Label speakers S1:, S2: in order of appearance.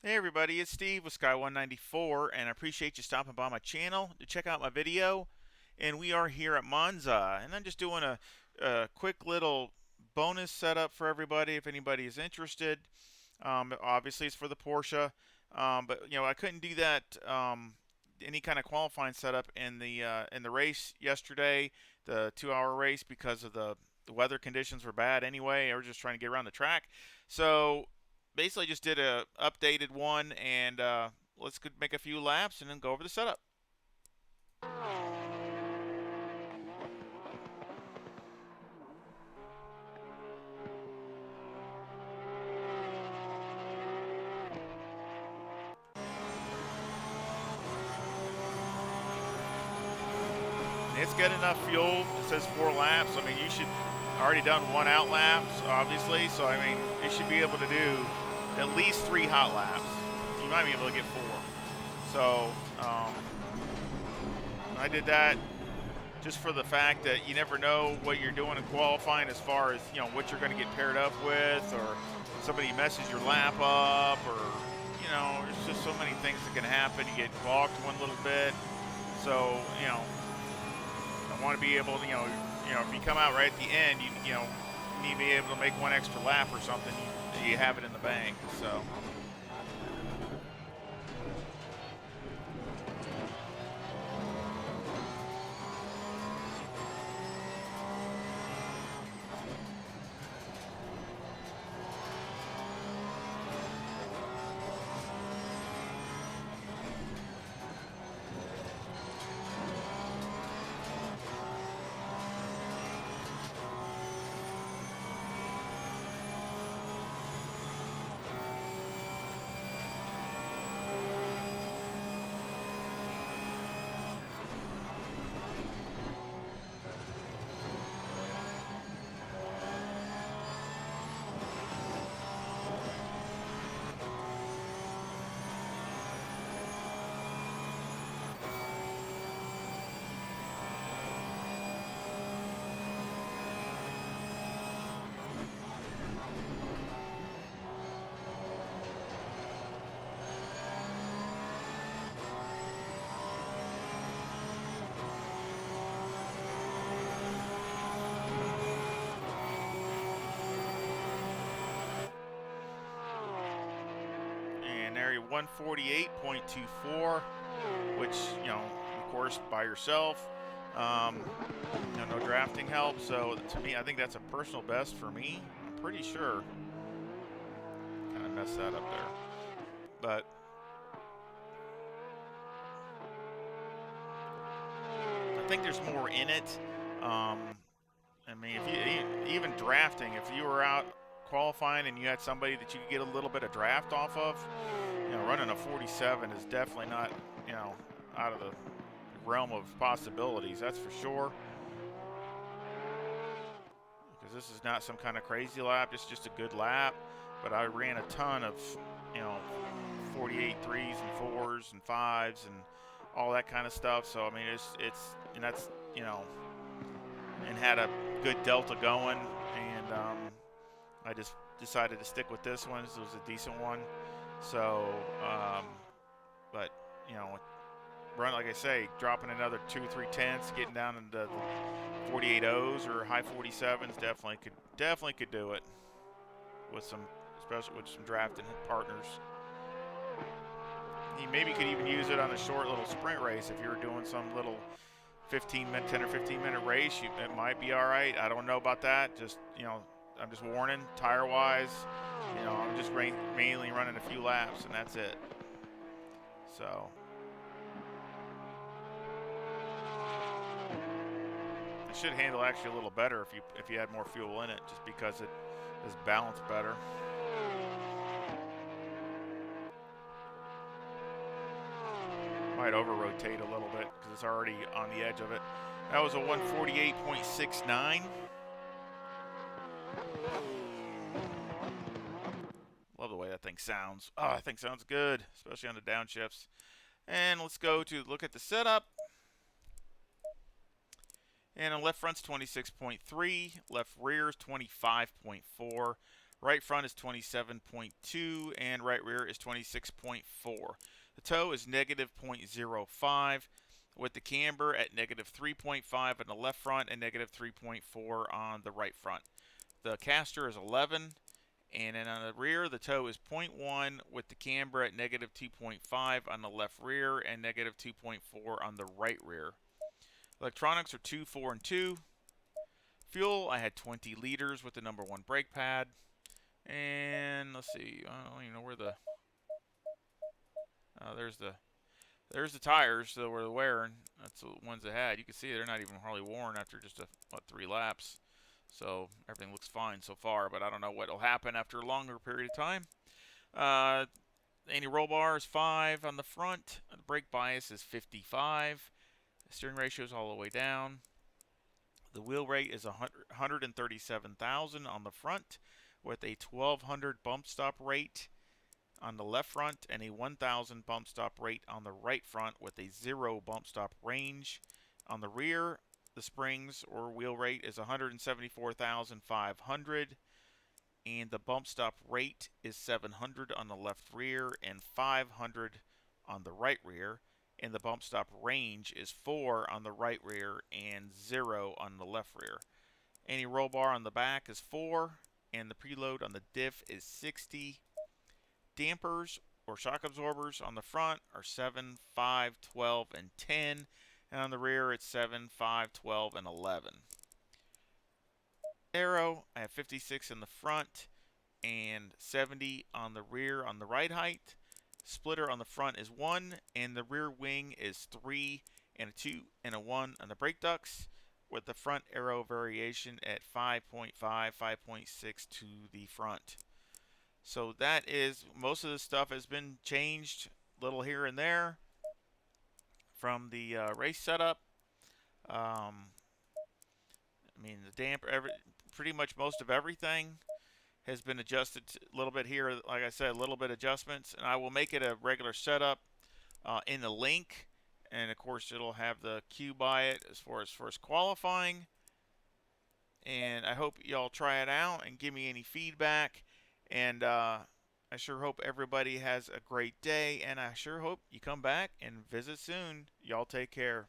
S1: Hey everybody, it's Steve with Sky194, and I appreciate you stopping by my channel to check out my video. And we are here at Monza, and I'm just doing a quick little bonus setup for everybody if anybody is interested. Obviously, it's for the Porsche, but I couldn't do that any kind of qualifying setup in the race yesterday, the 2-hour race, because of the weather conditions were bad anyway. I was just trying to get around the track, so basically just did a updated one, and let's make a few laps and then go over the setup. It's got enough fuel. It says 4 laps. I mean, you should already done 1 out laps, obviously. So I mean, you should be able to do at least 3 hot laps. You might be able to get 4. So I did that just for the fact that you never know what you're doing in qualifying, as far as what you're going to get paired up with, or somebody messes your lap up, or there's just so many things that can happen. You get balked one little bit, so I want to be able to if you come out right at the end, you need to be able to make 1 extra lap or something. You have it in the bank. So. And area 148.24, which, of course, by yourself, no drafting help. So to me, I think that's a personal best for me. I'm pretty sure. Kind of messed that up there. But I think there's more in it. I mean, if you even drafting, if you were out qualifying and you had somebody that you could get a little bit of draft off of, running a 47 is definitely not, out of the realm of possibilities. That's for sure. Because this is not some kind of crazy lap. It's just a good lap. But I ran a ton of, 48 threes and 4s and 5s and all that kind of stuff. So I mean, and that's and had a good delta going, and I just decided to stick with this one. This was a decent one. So, but run, like I say, dropping another 2-3 tenths, getting down into the 48 O's or high 47s definitely could do it with especially with some drafting partners. You maybe could even use it on a short little sprint race if you were doing some little 10 or 15-minute race. It might be all right. I don't know about that. Just I'm just warning, tire-wise. I'm just mainly running a few laps, and that's it. So it should handle actually a little better if you had more fuel in it, just because it is balanced better. Might over-rotate a little bit because it's already on the edge of it. That was a 148.69. Love the way that thing sounds. Oh, that thing sounds good, especially on the downshifts. And let's go to look at the setup. And on left front's 26.3, left rear's 25.4, Right front is 27.2 and right rear is 26.4. The toe is negative 0.05 with the camber at negative 3.5 on the left front and negative 3.4 on the right front. The caster is 11, and then on the rear the toe is 0.1 with the camber at negative 2.5 on the left rear and negative 2.4 on the right rear. Electronics are 2, 4, and 2. Fuel, I had 20 liters with the number 1 brake pad. And let's see, I don't even know where the there's the tires that were wearing. That's the ones they had. You can see they're not even hardly worn after just 3 laps. So everything looks fine so far, but I don't know what will happen after a longer period of time. Anti-roll bar is 5 on the front. The brake bias is 55. The steering ratio is all the way down. The wheel rate is 137,000 on the front with a 1,200 bump stop rate on the left front and a 1,000 bump stop rate on the right front with a 0 bump stop range. On the rear, the springs or wheel rate is 174,500 and the bump stop rate is 700 on the left rear and 500 on the right rear, and the bump stop range is 4 on the right rear and 0 on the left rear. Any roll bar on the back is 4 and the preload on the diff is 60. Dampers or shock absorbers on the front are 7, 5, 12, and 10, and on the rear it's 7, 5, 12, and 11. Aero, I have 56 in the front and 70 on the rear on the ride height. Splitter on the front is 1 and the rear wing is 3 and a 2 and a 1 on the brake ducts, with the front aero variation at 5.5, 5.6 to the front. So that is, most of the stuff has been changed a little here and there from the race setup. I mean, the damper, pretty much most of everything has been adjusted a little bit here. Like I said, a little bit adjustments, and I will make it a regular setup in the link, and of course it'll have the cue by it as far as qualifying. And I hope y'all try it out and give me any feedback. And I sure hope everybody has a great day, and I sure hope you come back and visit soon. Y'all take care.